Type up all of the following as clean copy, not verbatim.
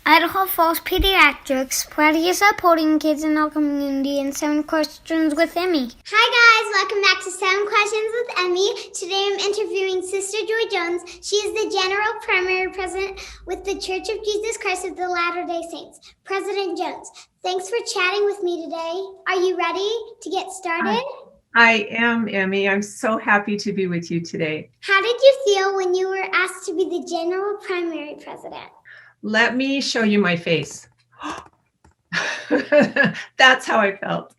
Idaho Falls Pediatrics, proudly supporting kids in our community, and 7 Questions with Emmy. Hi guys, welcome back to 7 Questions with Emmy. Today I'm interviewing Sister Joy Jones. She is the General Primary President with the Church of Jesus Christ of the Latter-day Saints. President Jones, thanks for chatting with me today. Are you ready to get started? I am, Emmy. I'm so happy to be with you today. How did you feel when you were asked to be the General Primary President? Let me show you my face. That's how I felt.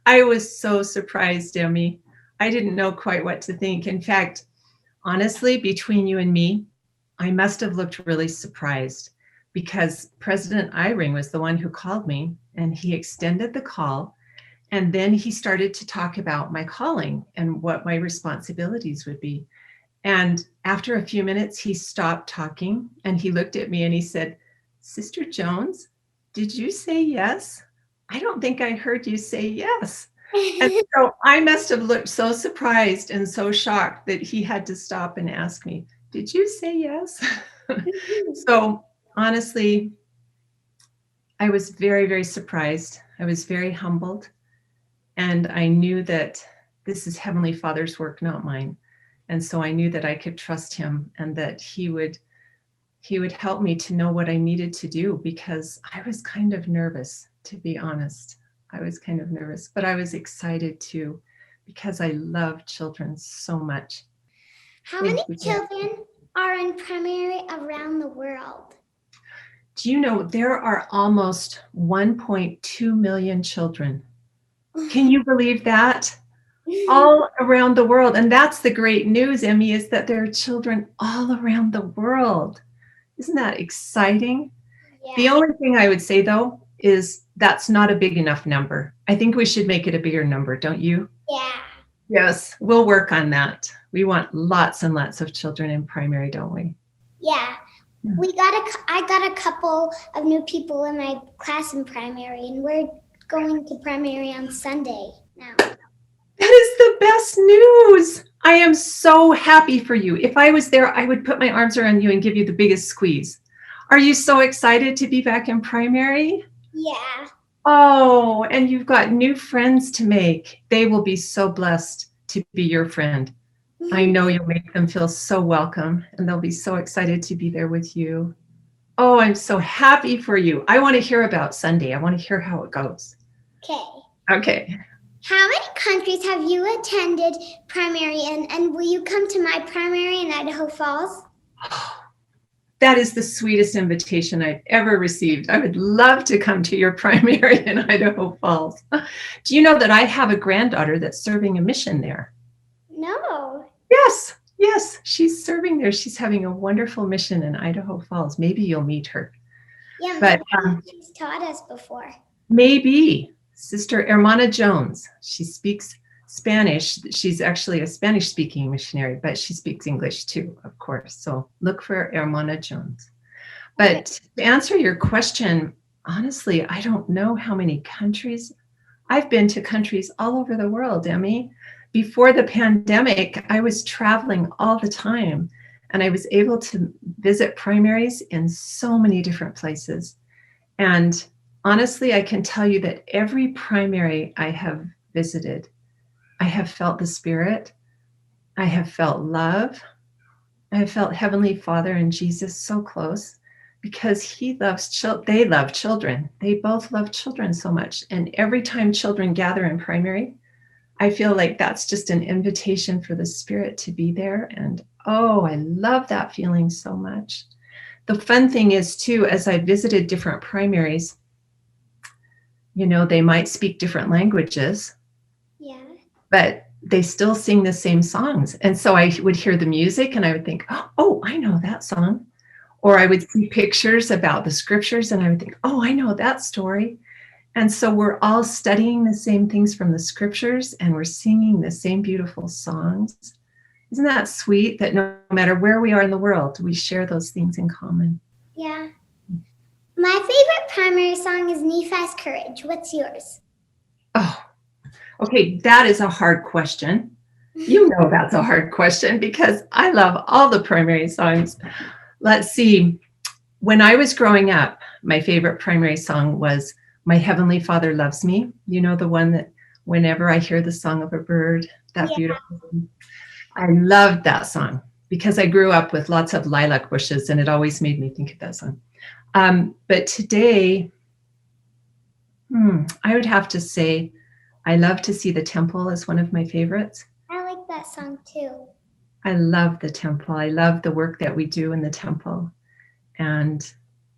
I was so surprised, Emmy. I didn't know quite what to think. In fact, honestly, between you and me, I must have looked really surprised because President Eyring was the one who called me, and he extended the call. And then he started to talk about my calling and what my responsibilities would be. And after a few minutes, he stopped talking and he looked at me and he said, "Sister Jones, did you say yes? I don't think I heard you say yes." And so I must have looked so surprised and so shocked that he had to stop and ask me, "Did you say yes?" So honestly, I was very, very surprised. I was very humbled. And I knew that this is Heavenly Father's work, not mine. And so I knew that I could trust him and that he would help me to know what I needed to do, because I was kind of nervous, to be honest. I was kind of nervous, but I was excited too, because I love children so much. How many children are in primary around the world? Do you know there are almost 1.2 million children? Can you believe that? All around the world. And that's the great news, Emmy, is that there are children all around the world. Isn't that exciting? Yeah. The only thing I would say, though, is that's not a big enough number. I think we should make it a bigger number, don't you? Yeah. Yes, we'll work on that. We want lots and lots of children in primary, don't we? Yeah. I got a couple of new people in my class in primary, and we're going to primary on Sunday now. That is the best news. I am so happy for you. If I was there, I would put my arms around you and give you the biggest squeeze. Are you so excited to be back in primary? Yeah. Oh, and you've got new friends to make. They will be so blessed to be your friend. I know you'll make them feel so welcome, and they'll be so excited to be there with you. Oh, I'm so happy for you. I want to hear about Sunday. I want to hear how it goes. Okay. How many countries have you attended primary in, and will you come to my primary in Idaho Falls? That is the sweetest invitation I've ever received. I would love to come to your primary in Idaho Falls. Do you know that I have a granddaughter that's serving a mission there? No. Yes, she's serving there. She's having a wonderful mission in Idaho Falls. Maybe you'll meet her. Yeah, but she's taught us before. Maybe. Sister Hermana Jones. She speaks Spanish. She's actually a Spanish-speaking missionary, but she speaks English too, of course. So look for Hermana Jones. But to answer your question, honestly, I don't know how many countries. I've been to countries all over the world, Emmy. Before the pandemic, I was traveling all the time, and I was able to visit primaries in so many different places. And honestly, I can tell you that every primary I have visited, I have felt the Spirit. I have felt love. I have felt Heavenly Father and Jesus so close, because they love children. They both love children so much. And every time children gather in primary, I feel like that's just an invitation for the Spirit to be there. And oh, I love that feeling so much. The fun thing is too, as I visited different primaries, you know, they might speak different languages. Yeah. But they still sing the same songs. And so I would hear the music and I would think, oh, I know that song. Or I would see pictures about the scriptures and I would think, oh, I know that story. And so we're all studying the same things from the scriptures and we're singing the same beautiful songs. Isn't that sweet that no matter where we are in the world, we share those things in common? Yeah. My favorite primary song is Nephi's Courage. What's yours? Oh, okay. That is a hard question. You know that's a hard question because I love all the primary songs. Let's see. When I was growing up, my favorite primary song was My Heavenly Father Loves Me. You know, the one that whenever I hear the song of a bird, that Yeah. beautiful one. I loved that song because I grew up with lots of lilac bushes and it always made me think of that song. But today, I would have to say, I love to see the temple as one of my favorites. I like that song too. I love the temple. I love the work that we do in the temple. And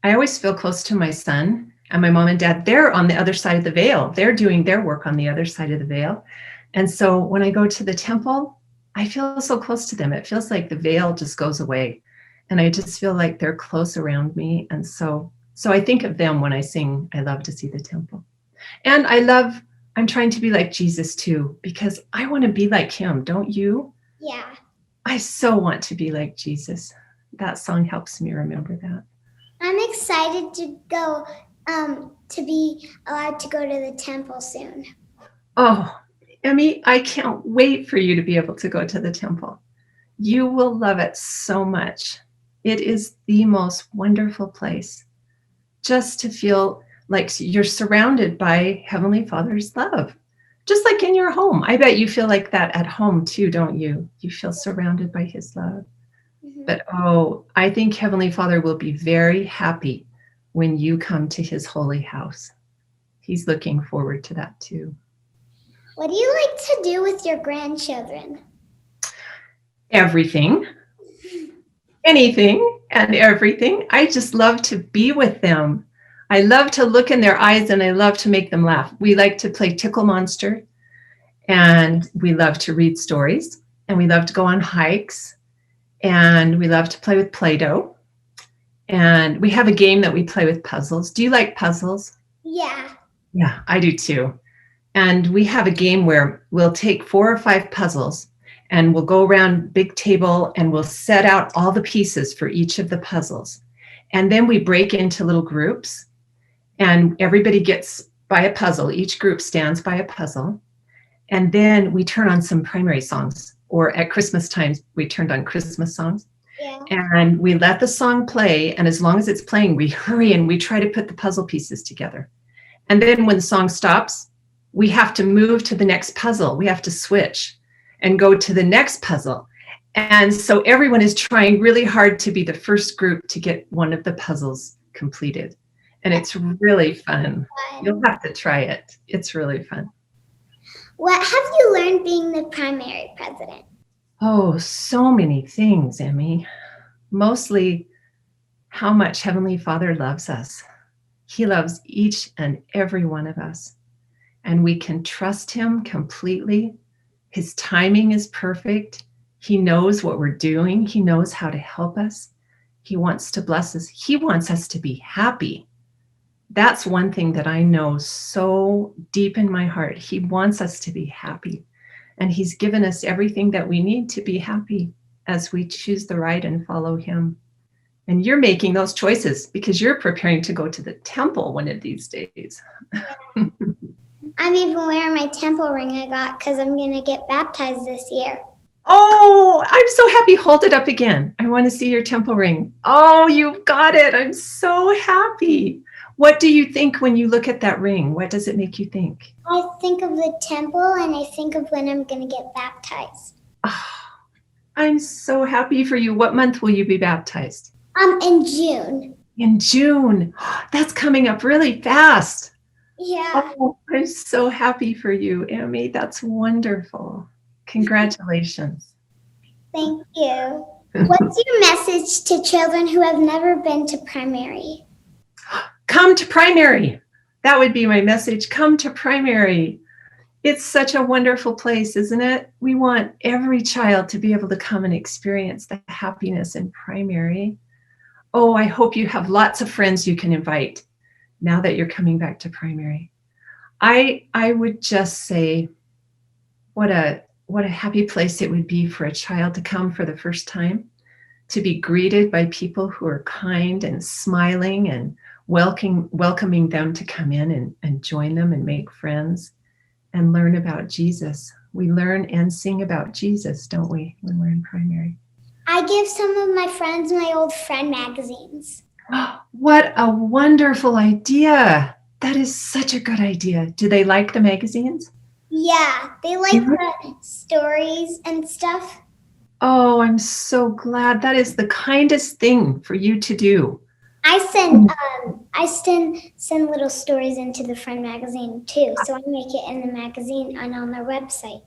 I always feel close to my son and my mom and dad. They're on the other side of the veil. They're doing their work on the other side of the veil. And so when I go to the temple, I feel so close to them. It feels like the veil just goes away. And I just feel like they're close around me. And so I think of them when I sing, I love to see the temple. And I'm trying to be like Jesus too, because I want to be like him. Don't you? Yeah. I so want to be like Jesus. That song helps me remember that. I'm excited to go, to be allowed to go to the temple soon. Oh, Emmy, I can't wait for you to be able to go to the temple. You will love it so much. It is the most wonderful place just to feel like you're surrounded by Heavenly Father's love, just like in your home. I bet you feel like that at home too, don't you? You feel surrounded by his love. Mm-hmm. But I think Heavenly Father will be very happy when you come to his holy house. He's looking forward to that too. What do you like to do with your grandchildren? Everything, anything and everything. I just love to be with them. I love to look in their eyes and I love to make them laugh. We like to play Tickle Monster and we love to read stories and we love to go on hikes and we love to play with Play-Doh. And we have a game that we play with puzzles. Do you like puzzles? Yeah. Yeah, I do too. And we have a game where we'll take 4 or 5 puzzles and we'll go around big table and we'll set out all the pieces for each of the puzzles. And then we break into little groups and everybody gets by a puzzle. Each group stands by a puzzle. And then we turn on some primary songs, or at Christmas times, we turned on Christmas songs. Yeah. And we let the song play. And as long as it's playing, we hurry and we try to put the puzzle pieces together. And then when the song stops, we have to move to the next puzzle. We have to switch and go to the next puzzle. And so everyone is trying really hard to be the first group to get one of the puzzles completed. And it's really fun. You'll have to try it. It's really fun. What have you learned being the primary president? Oh, so many things, Emmy. Mostly how much Heavenly Father loves us. He loves each and every one of us. And we can trust him completely. His timing is perfect. He knows what we're doing. He knows how to help us. He wants to bless us. He wants us to be happy. That's one thing that I know so deep in my heart. He wants us to be happy. And he's given us everything that we need to be happy as we choose the right and follow him. And you're making those choices because you're preparing to go to the temple one of these days. I'm even wearing my temple ring I got because I'm going to get baptized this year. Oh, I'm so happy. Hold it up again. I want to see your temple ring. Oh, you've got it. I'm so happy. What do you think when you look at that ring? What does it make you think? I think of the temple and I think of when I'm going to get baptized. Oh, I'm so happy for you. What month will you be baptized? In June. In June. That's coming up really fast. Yeah. Oh, I'm so happy for you, Emmy. That's wonderful. Congratulations. Thank you. What's your message to children who have never been to primary? Come to primary. That would be my message. Come to primary. It's such a wonderful place, isn't it? We want every child to be able to come and experience the happiness in primary. Oh, I hope you have lots of friends you can invite now that you're coming back to primary. I would just say what a happy place it would be for a child to come for the first time, to be greeted by people who are kind and smiling and welcoming them to come in and join them and make friends and learn about Jesus. We learn and sing about Jesus, don't we, when we're in primary? I give some of my friends my old friend magazines. What a wonderful idea. That is such a good idea. Do they like the magazines? Yeah, they like the stories and stuff. Oh, I'm so glad. That is the kindest thing for you to do. I send little stories into the Friend magazine too, so I make it in the magazine and on their website.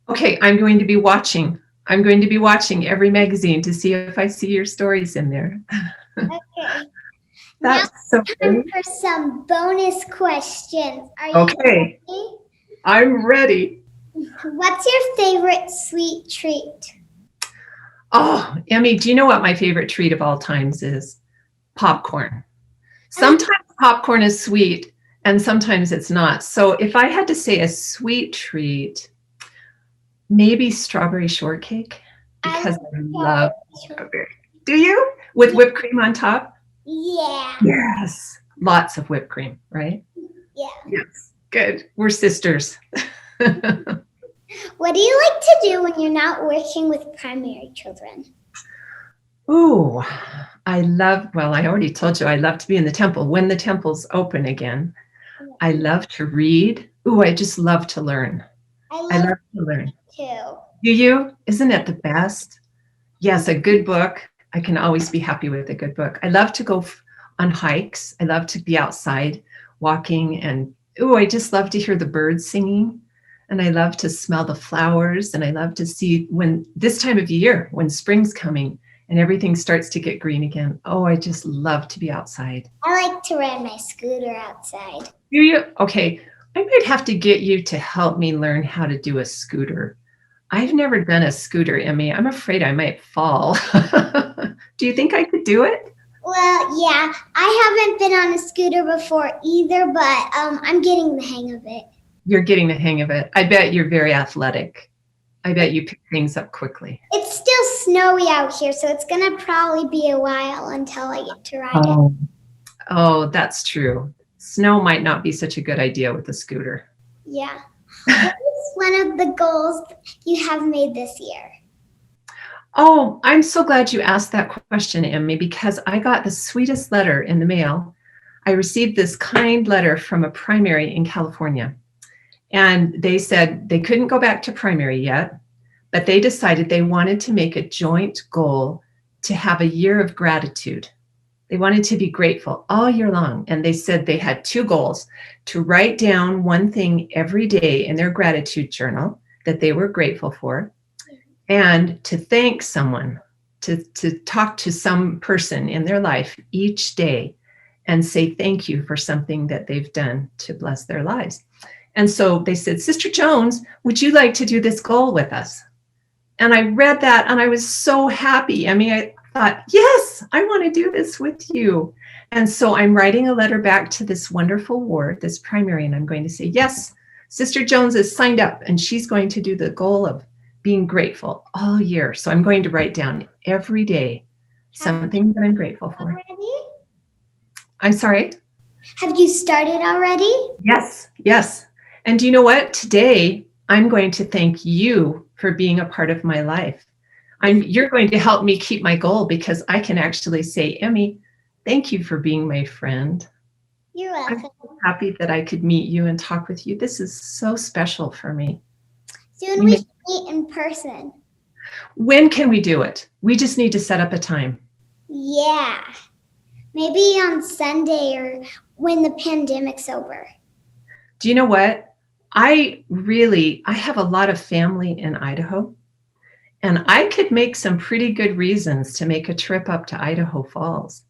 Okay, I'm going to be watching. I'm going to be watching every magazine to see if I see your stories in there. Okay. That's now so time great. for some bonus questions. Are you Okay, ready? I'm ready. What's your favorite sweet treat? Oh, Emmy, do you know what my favorite treat of all times is? Popcorn. Sometimes popcorn is sweet and sometimes it's not. So if I had to say a sweet treat, maybe strawberry shortcake, because I love strawberry. Do you? With whipped cream on top? Yeah. Yes. Lots of whipped cream, right? Yeah. Yes. Good. We're sisters. What do you like to do when you're not working with primary children? Ooh, I already told you I love to be in the temple when the temple's open again. I love to read. Ooh, I just love to learn. I love to learn. Too. Do you? Isn't it the best? Yes, a good book. I can always be happy with a good book. I love to go on hikes. I love to be outside walking and I just love to hear the birds singing. And I love to smell the flowers. And I love to see when this time of year, when spring's coming and everything starts to get green again. Oh, I just love to be outside. I like to ride my scooter outside. Do you? Okay. I might have to get you to help me learn how to do a scooter. I've never done a scooter, Emmy. I'm afraid I might fall. Do you think I could do it? Well, yeah, I haven't been on a scooter before either, but I'm getting the hang of it. You're getting the hang of it. I bet you're very athletic. I bet you pick things up quickly. It's still snowy out here, so it's going to probably be a while until I get to ride it. Oh, that's true. Snow might not be such a good idea with a scooter. Yeah. What is one of the goals you have made this year? Oh, I'm so glad you asked that question, Emmy, because I got the sweetest letter in the mail. I received this kind letter from a primary in California. And they said they couldn't go back to primary yet, but they decided they wanted to make a joint goal to have a year of gratitude. They wanted to be grateful all year long. And they said they had two goals: to write down one thing every day in their gratitude journal that they were grateful for, and to thank someone, to talk to some person in their life each day and say thank you for something that they've done to bless their lives. And so they said, Sister Jones, would you like to do this goal with us? And I read that and I was so happy. I mean, I thought, yes, I want to do this with you. And so I'm writing a letter back to this wonderful ward, this primary, and I'm going to say, yes, Sister Jones is signed up and she's going to do the goal of being grateful all year. So I'm going to write down every day something that I'm grateful for. Already? I'm sorry? Have you started already? Yes. And do you know what? Today, I'm going to thank you for being a part of my life. You're going to help me keep my goal because I can actually say, Emmy, thank you for being my friend. You're welcome. I'm so happy that I could meet you and talk with you. This is so special for me. Soon we should meet in person. When can we do it? We just need to set up a time. Yeah. Maybe on Sunday or when the pandemic's over. Do you know what? I have a lot of family in Idaho, and I could make some pretty good reasons to make a trip up to Idaho Falls.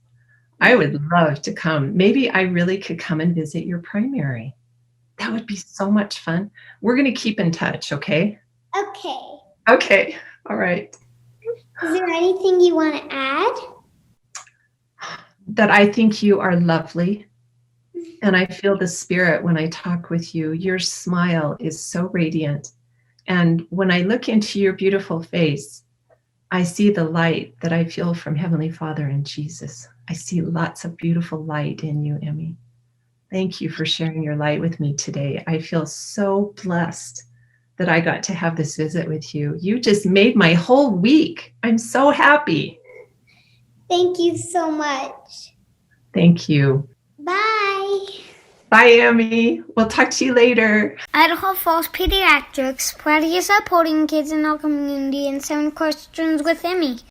I would love to come. Maybe I really could come and visit your primary. That would be so much fun. We're going to keep in touch, okay? Okay. All right. Is there anything you want to add? That I think you are lovely. And I feel the spirit when I talk with you. Your smile is so radiant. And when I look into your beautiful face, I see the light that I feel from Heavenly Father and Jesus. I see lots of beautiful light in you, Emmy. Thank you for sharing your light with me today. I feel so blessed that I got to have this visit with you. You just made my whole week. I'm so happy. Thank you so much. Thank you. Bye. Bye, Emmy. We'll talk to you later. Idaho Falls Pediatrics, proudly supporting kids in our community and 7 questions with Emmy.